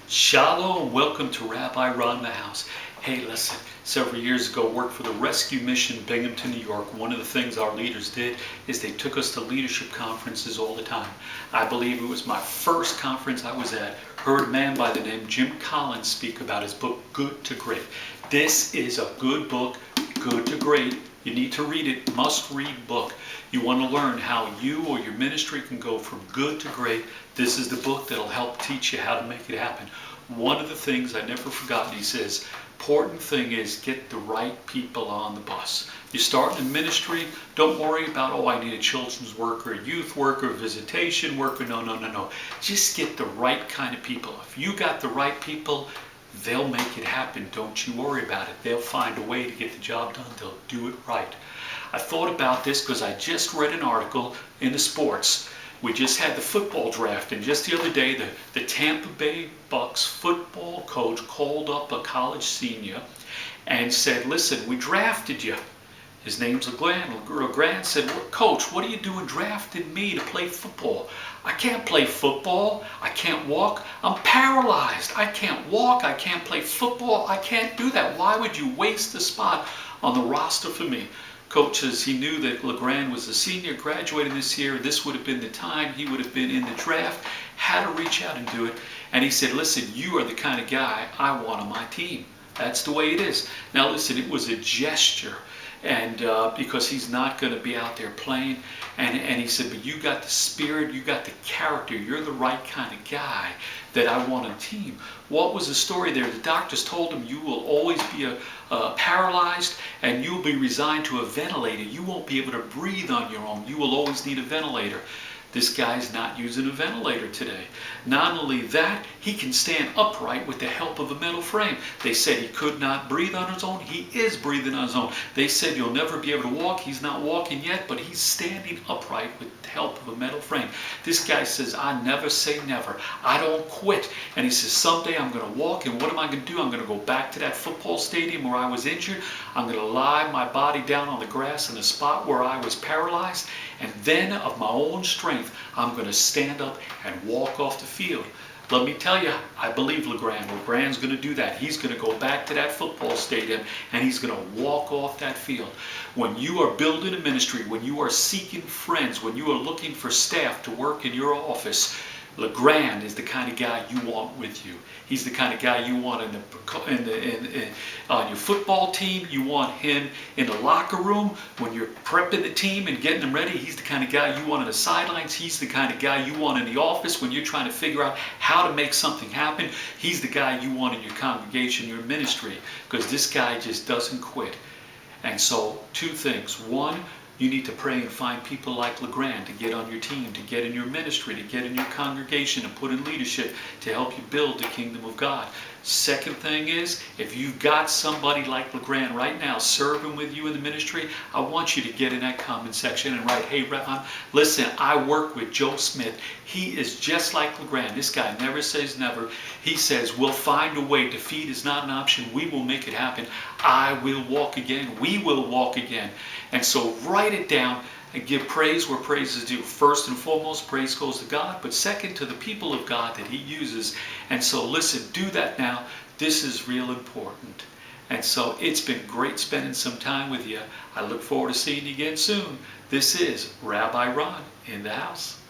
Shalom, welcome to Rabbi Ron the House. Hey, listen, several years ago, worked for the Rescue Mission, Binghamton, New York. One of the things our leaders did is they took us to leadership conferences all the time. I believe it was my first conference I was at. Heard a man by the name Jim Collins speak about his book, Good to Great. This is a good book, Good to Great. You need to read it, must-read book. You want to learn how you or your ministry can go from good to great. This is the book that'll help teach you how to make it happen. One of the things I never forgotten, he says, important thing is get the right people on the bus. You start in ministry, don't worry about, oh, I need a children's worker, a youth worker, a visitation worker. No. Just get the right kind of people. If you got the right people, they'll make it happen. Don't you worry about it. They'll find a way to get the job done. They'll do it right. I thought about this because I just read an article in the sports. We just had the football draft, and just the other day, the Tampa Bay Bucs football coach called up a college senior and said, listen, we drafted you. His name's LeGrand. LeGrand said, well, Coach, what are you doing drafting me to play football? I can't play football. I can't walk. I'm paralyzed. I can't walk. I can't play football. I can't do that. Why would you waste the spot on the roster for me? Coach says he knew that LeGrand was a senior, graduating this year. This would have been the time he would have been in the draft, had to reach out and do it. And he said, listen, you are the kind of guy I want on my team. That's the way it is. Now listen, it was a gesture. And because he's not going to be out there playing. And he said, but you got the spirit, you got the character, you're the right kind of guy that I want on a team. What was the story there? The doctors told him you will always be paralyzed and you'll be resigned to a ventilator. You won't be able to breathe on your own. You will always need a ventilator. This guy's not using a ventilator today. Not only that, he can stand upright with the help of a metal frame. They said he could not breathe on his own. He is breathing on his own. They said you'll never be able to walk. He's not walking yet, but he's standing upright with the help of a metal frame. This guy says, I never say never. I don't quit. And he says, someday I'm going to walk, and what am I going to do? I'm going to go back to that football stadium where I was injured. I'm going to lie my body down on the grass in the spot where I was paralyzed, and then of my own strength, I'm going to stand up and walk off the field. Let me tell you, I believe LeGrand. LeGrand's going to do that. He's going to go back to that football stadium and he's going to walk off that field. When you are building a ministry, when you are seeking friends, when you are looking for staff to work in your office, LeGrand is the kind of guy you want with you. He's the kind of guy you want on your football team. You want him in the locker room when you're prepping the team and getting them ready. He's the kind of guy you want on the sidelines. He's the kind of guy you want in the office when you're trying to figure out how to make something happen. He's the guy you want in your congregation, your ministry, because this guy just doesn't quit. And so, two things. One, you need to pray and find people like LeGrand to get on your team, to get in your ministry, to get in your congregation, and put in leadership to help you build the kingdom of God. Second thing is, if you've got somebody like LeGrand right now serving with you in the ministry, I want you to get in that comment section and write, hey, Ron, listen, I work with Joe Smith. He is just like LeGrand. This guy never says never. He says, we'll find a way. Defeat is not an option. We will make it happen. I will walk again. We will walk again. And so write it down and give praise where praise is due. First and foremost, praise goes to God, but second to the people of God that he uses. And so listen, do that now. This is real important. And so it's been great spending some time with you. I look forward to seeing you again soon. This is Rabbi Ron in the house.